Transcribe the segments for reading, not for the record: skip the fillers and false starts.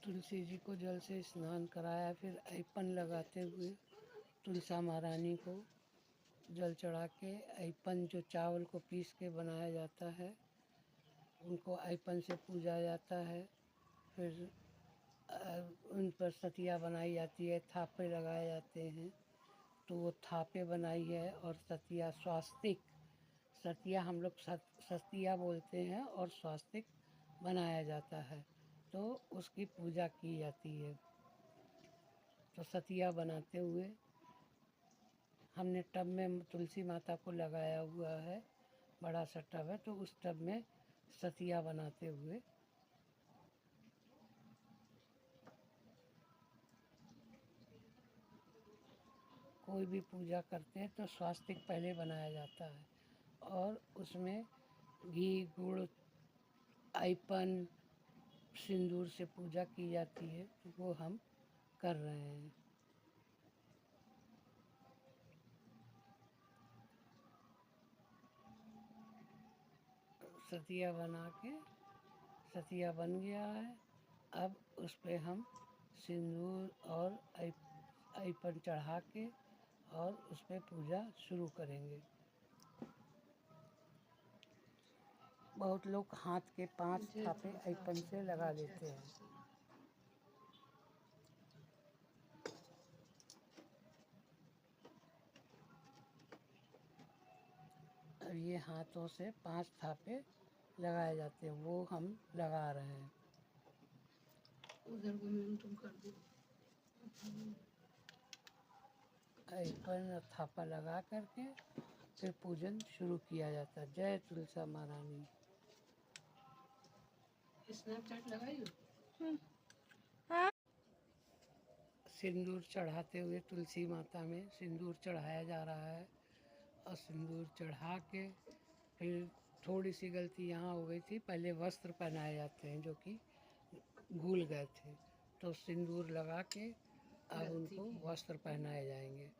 तुलसी जी को जल से स्नान कराया, फिर ऐपन लगाते हुए तुलसा महारानी को जल चढ़ा के ऐपन जो चावल को पीस के बनाया जाता है उनको ऐपन से पूजा जाता है। फिर उन पर सतिया बनाई जाती है, थापे लगाए जाते हैं। तो वो थापे बनाई है और सतिया स्वास्तिक, सतिया हम लोग सतिया बोलते हैं और स्वास्तिक बनाया जाता है तो उसकी पूजा की जाती है। तो सतिया बनाते हुए हमने टब में तुलसी माता को लगाया हुआ है, बड़ा सा टब है तो उस टब में सतिया बनाते हुए कोई भी पूजा करते हैं तो स्वास्तिक पहले बनाया जाता है और उसमें घी गुड़ ऐपन सिंदूर से पूजा की जाती है। तो वो हम कर रहे हैं। सतिया बना के सतिया बन गया है। अब उस पे हम सिंदूर और ऐपन चढ़ा के और उस पे पूजा शुरू करेंगे। बहुत लोग हाथ के 5 थापे ऐपन से लगा लेते हैं। अब ये हाथों से 5 थापे लगाए जाते हैं, वो हम लगा रहे हैं। उधर को तुम कर दो। ऐपन और थापा लगा करके फिर पूजन शुरू किया जाता है। जय तुलसा महारानी। स्नैपचैट लगाई हो? सिंदूर चढ़ाते हुए तुलसी माता में सिंदूर चढ़ाया जा रहा है और सिंदूर चढ़ा के फिर थोड़ी सी गलती यहाँ हो गई थी, पहले वस्त्र पहनाए जाते हैं जो कि भूल गए थे, तो सिंदूर लगा के अब उनको वस्त्र पहनाए जाएंगे।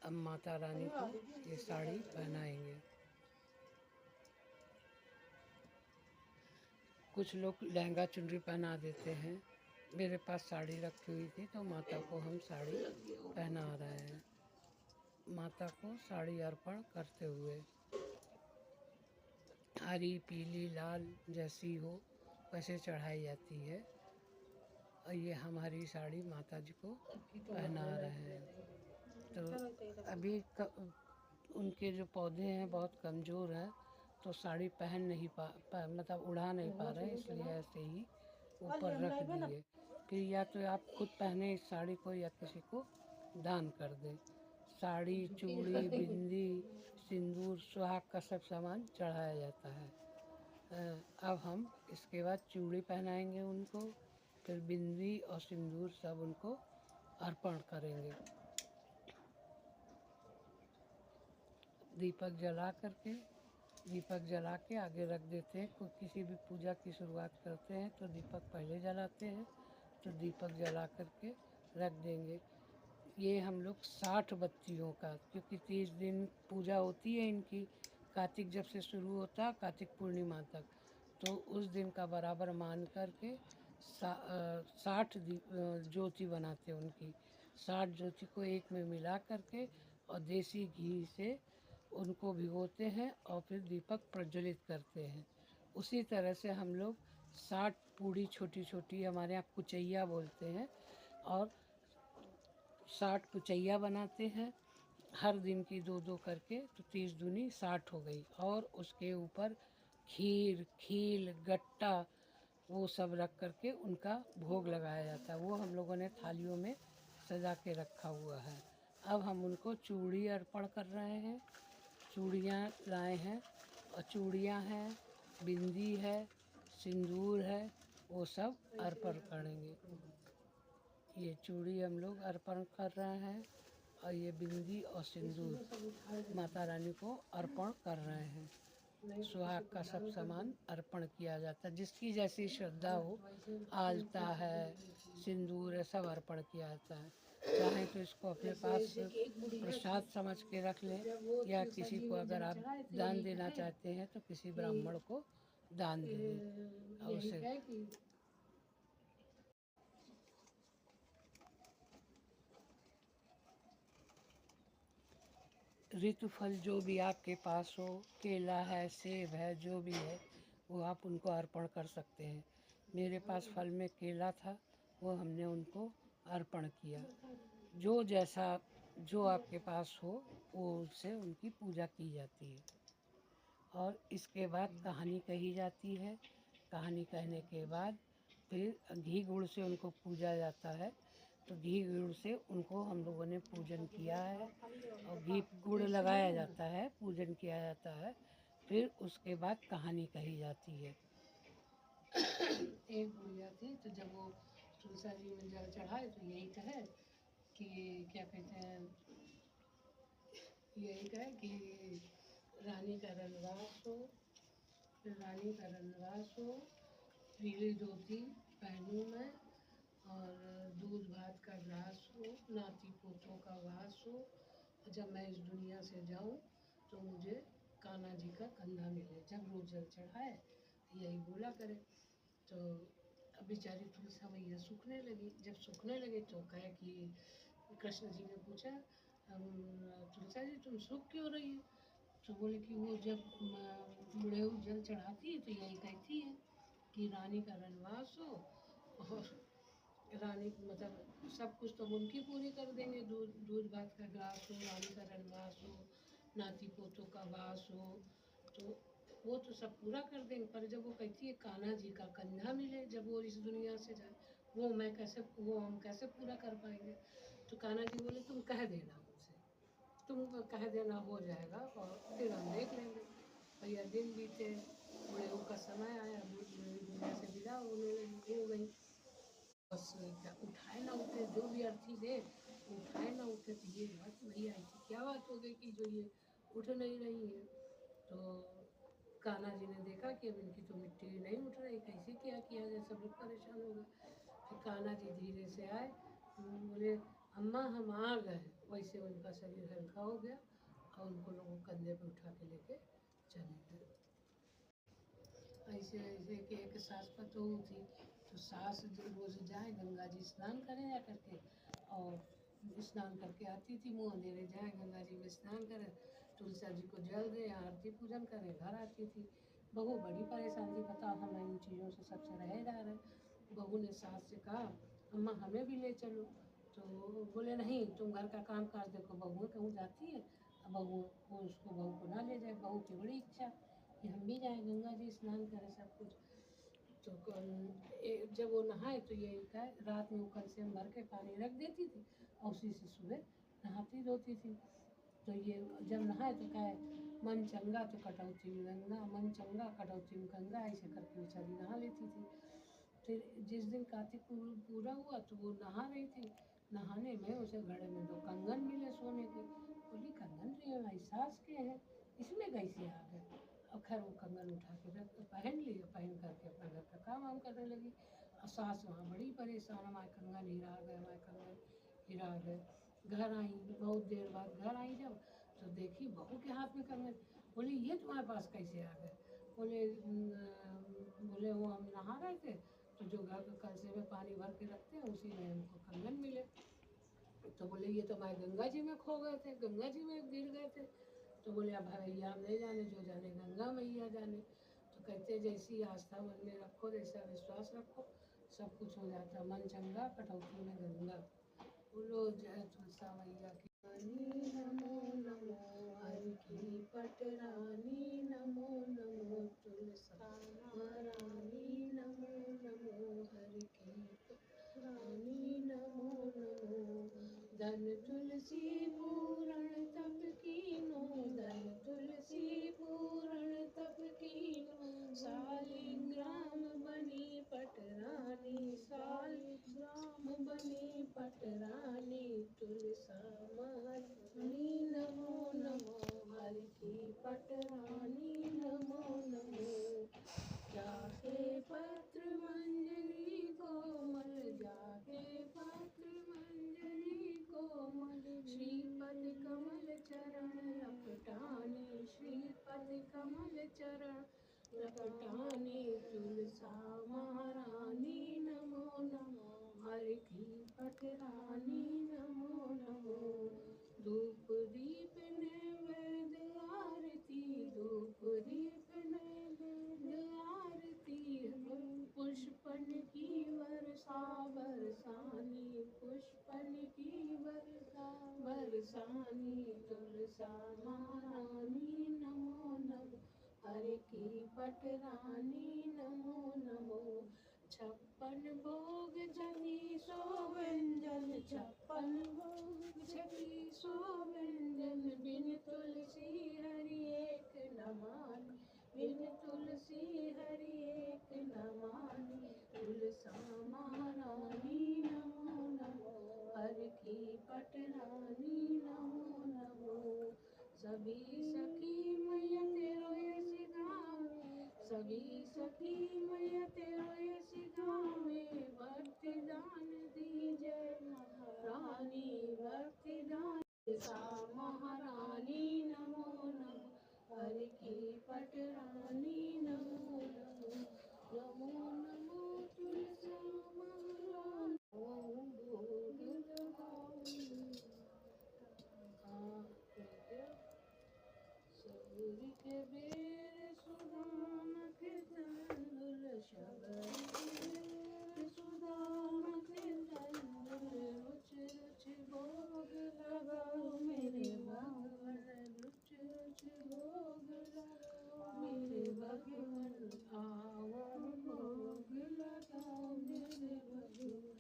अब माता रानी को ये साड़ी पहनाएंगे। कुछ लोग लहंगा चुनरी पहना देते हैं। मेरे पास साड़ी रखी हुई थी तो माता को हम साड़ी पहना रहे हैं। माता को साड़ी अर्पण करते हुए हरी पीली लाल जैसी हो वैसे चढ़ाई जाती है और ये हमारी साड़ी माता जी को पहना रहे हैं। तो अभी उनके जो पौधे हैं बहुत कमज़ोर हैं तो साड़ी पहन नहीं मतलब उड़ा नहीं पा रहे, इसलिए ऐसे ही ऊपर रख दिए। फिर या तो आप खुद पहने इस साड़ी को या किसी को दान कर दें। साड़ी चूड़ी बिंदी सिंदूर सुहाग का सब सामान चढ़ाया जाता है। अब हम इसके बाद चूड़ी पहनाएंगे उनको, फिर बिंदी और सिंदूर सब उनको अर्पण करेंगे। दीपक जला के आगे रख देते हैं। कोई किसी भी पूजा की शुरुआत करते हैं तो दीपक पहले जलाते हैं, तो दीपक जला करके रख देंगे। ये हम लोग 60 बत्तियों का, क्योंकि 30 दिन पूजा होती है इनकी, कार्तिक जब से शुरू होता है कार्तिक पूर्णिमा तक, तो उस दिन का बराबर मान करके 60 ज्योति बनाते हैं उनकी। 60 ज्योति को एक में मिला करके और देसी घी से उनको भिगोते हैं और फिर दीपक प्रज्वलित करते हैं। उसी तरह से हम लोग 60 पूड़ी छोटी छोटी, हमारे यहाँ कुचैया बोलते हैं, और 60 पुचैया बनाते हैं हर दिन की 2-2 करके, तो 30 दूनी 60 हो गई। और उसके ऊपर खीर खील गट्टा वो सब रख करके उनका भोग लगाया जाता है। वो हम लोगों ने थालियों में सजा के रखा हुआ है। अब हम उनको चूड़ी अर्पण कर रहे हैं। चूड़ियाँ लाए हैं और चूड़ियाँ हैं, बिंदी है, सिंदूर है, वो सब अर्पण करेंगे। ये चूड़ी हम लोग अर्पण कर रहे हैं और ये बिंदी और सिंदूर माता रानी को अर्पण कर रहे हैं। सुहाग का सब सामान अर्पण किया जाता है, जिसकी जैसी श्रद्धा हो, आलता है सिंदूर है सब अर्पण किया जाता है। चाहे तो इसको अपने पास प्रसाद समझ के रख लें, या किसी को अगर आप दान देना चाहते हैं तो किसी ब्राह्मण को दान दे दें और यही उसे है कि ऋतु फल जो भी आपके पास हो, केला है, सेब है, जो भी है वो आप उनको अर्पण कर सकते हैं। मेरे पास फल में केला था, वो हमने उनको अर्पण किया। जो जैसा जो आपके पास हो वो उससे उनकी पूजा की जाती है। और इसके बाद कहानी कही जाती है। कहानी कहने के बाद फिर घी गुड़ से उनको पूजा जाता है। तो घी गुड़ से उनको हम लोगों ने पूजन किया है और घी गुड़ लगाया जाता है, पूजन किया जाता है। फिर उसके बाद कहानी कही जाती है। एक गुड़िया थी, तो जब वो तुलसा जी में जल चढ़ाए तो यही कहे कि क्या कहते हैं, यही कहे कि रानी का रनवास हो, रानी का रनवास हो, पीली धोती पहनूं मैं, और दूध भात का ग्लास हो, नाती पोतों का वास हो, जब मैं इस दुनिया से जाऊं तो मुझे कान्हा जी का कंधा मिले। जब रोज जल चढ़ाए यही बोला करे। तो अब बेचारी तुलसा मैया सूखने लगी। जब सूखने लगे तो कहे कि कृष्ण जी ने पूछा, तुलसा जी तुम सूख क्यों रही है? तो बोले कि वो जब मुड़ेऊ जल चढ़ाती है तो यही कहती है कि रानी का रनवास हो, और रानी मतलब सब कुछ तो उनकी पूरी कर देंगे। दूध दूध भात का ग्लास हो, रानी का रनवास हो, नाती पोतों का वास हो, तो वो तो सब पूरा कर देंगे। पर जब वो कहती है कान्हा जी का कंधा मिले जब वो इस दुनिया से जाए, वो हम कैसे पूरा कर पाएंगे? तो कान्हा जी बोले तुम कह देना मुझसे, तुम कह देना हो जाएगा और फिर हम देख लेंगे। भैया दिन बीते, बुढ़ेऊ का समय आया, बुढ़ी दुनिया से विदा होने लगी हो गई। बस क्या उठाए ना उठे, जो भी अर्थी थे उठाए ना उठे। तो ये बात भैया ऐसी क्या बात हो गई कि जो ये उठ नहीं रही है? तो कान्हा जी ने देखा कि अब इनकी तो मिट्टी नहीं उठ रही, कैसे क्या किया जाए, सब लोग परेशान हो गए। फिर कान्हा जी धीरे से आए, बोले अम्मा हम आ गए। वैसे उनका शरीर हल्का हो गया और उनको लोगों कंधे पे उठा के लेके चले गए। ऐसे ऐसे कि एक सास पतोहू थी, तो सास रोज जाए गंगा जी स्नान करें जा करके, और स्नान करके आती थी, मुँह अंधेरे जाए गंगा जी में स्नान करें, तुलसा जी को जल दे, आरती पूजन करें, घर आती थी। बहू बड़ी परेशान थी, बताओ हम इन चीज़ों से सबसे रहे जा रहे। बहू ने सास से कहा अम्मा हमें भी ले चलो। तो बोले नहीं, तुम घर का काम काज देखो, बहू कहूँ जाती है, अब बहू को उसको बहू को ना ले जाए। बहू की बड़ी इच्छा कि हम भी जाएं गंगा जी स्नान करें सब कुछ। तो जब वो नहाए तो ये कहे रात में वो कलसे में भर के पानी रख देती थी और उसी से सुबह नहाती धोती थी। तो ये जब नहाए तो कहे मन चंगा तो कटौती में गंगा, मन चंगा कटौती में गंगा, ऐसे करके बेचारी नहा लेती थी। फिर जिस दिन कार्तिक पूरा हुआ तो वो नहा रही थी, नहाने में उसे घड़े में 2 कंगन मिले सोने के। बोली कंगन तो ये हमारी सास के हैं, इसमें कैसे आ गए? और खैर वो कंगन उठा के रख पहन ली, पहन करके अपना घर का काम वाम करने लगी। और सास वहाँ बड़ी परेशान, हमारे कंगन हीरा गए, हमारे कंगन हीरा गए। घर आई, बहुत देर बाद घर आई जब, तो देखी बहू के हाथ में कंगन। बोली ये तुम्हारे पास कैसे आ गए? बोले बोले वो हम नहा रहे थे, तो जो घर कलसे में पानी भर के रखते हैं उसी में हमको कंगन मिले। तो बोले ये तो हमारे गंगा जी में खो गए थे, गंगा जी में गिर गए थे। तो बोले अब भैया हम नहीं जाने, जो जाने गंगा मैया जाने। तो कहते जैसी आस्था मन में रखो, जैसा विश्वास रखो, सब कुछ हो जाता। मन चंगा कटौती में गंगा। बोलो जय तुलसा मैया की। नमो नमो हरि की पटरानी, नमो नमो तुलसा महारानी, नमो नमो हरि की पटरानी, नमो नमो। धन तुलसी पूरण तप कीनो, धन तुलसी पूरण तप कीनो, शालिग्राम बनी पटरानी, शालिग्राम बनी पटरानी, तुलसा महारानी, नमो नमो हरि की पटरानी, नमो नमो। जाके पत्र मंजरी कोमल, जाके पत्र मंजरी कोमल, श्रीपद कमल चरण लपटानी, श्रीपद कमल चरण लपटानी, तुलसा महारानी नमो नमो, हर की पटरानी नमो नमो। धूप दीप नैवेद्य आरती, धूप दीप नैवेद्य आरती, पुष्पन की वर्षा बरसानी, पुष्पन की वर्षा बरसानी। तुलसा महारानी नमो नमो, हर की पटरानी नमो नमो। छप्पन भोग जनी सो व्यंजन, छप्पन भोग जनी सो व्यंजन, बिन तुलसी हरि एक न मानी, बिन तुलसी हरि एक न मानी। तुलसा महारानी नमो नमो, हर की पटरानी नमो नमो। सभी सखी मैया तेरो यश गावे, सभी सखी मैया तेरो यश गावे, भक्ति दान दी जय महारानी, भक्ति दान। तुलसा महारानी नमो नमो, हर की पटरानी नमो नमो। नमो नमो तुलसा महारानी, ओम भोग लगाओ। सबरी के बेर सुदाम के तंदुल, सबरी के बेर सुदाम के तंदुल, रुच रुच भोग लगाओ मेरे भगवन, रुच रुच भोग लगाओ मेरे भगवन, आओ भोग लगाओ मेरे भगवन।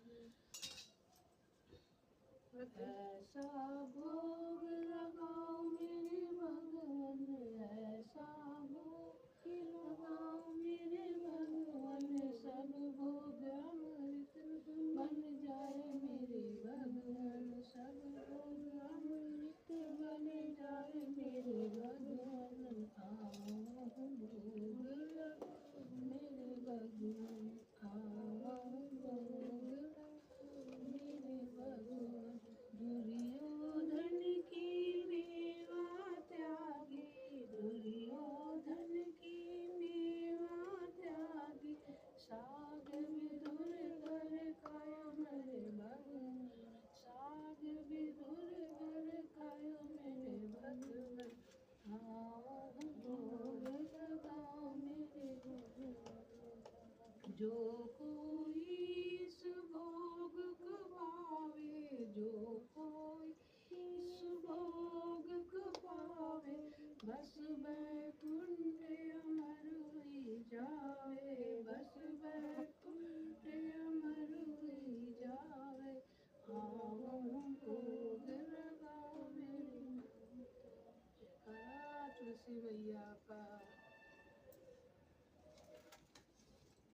ऐसा भोग लगाओ मेरे भगवन, ऐसा भोग लगाओ मेरे भगवन, सब भोग अमृत बन जाए मेरे भगवन, सब भोग अमृत बन जाए मेरे भगवन। आओ भोग लगाओ मेरे भगवन, आओ भोग लगाओ मेरे भगवन। दुर्योधन की मेवा त्यागी, दुर्योधन की मेवा त्यागी, साग विदुर घर खायो मेरे भगवन, साग विदुर घर खायो मेरे भगवन। आओ भोग लगाओ मेरे भगवन। जो कोई इस भोग को पावे, जो कोई इस भोग को पावे, बस बैकुंठ अमर हुई जावे, बस बैकुंठ अमर हुई जावे। आओ भोग लगाओ मेरे। जयकारा तुलसी मैया का।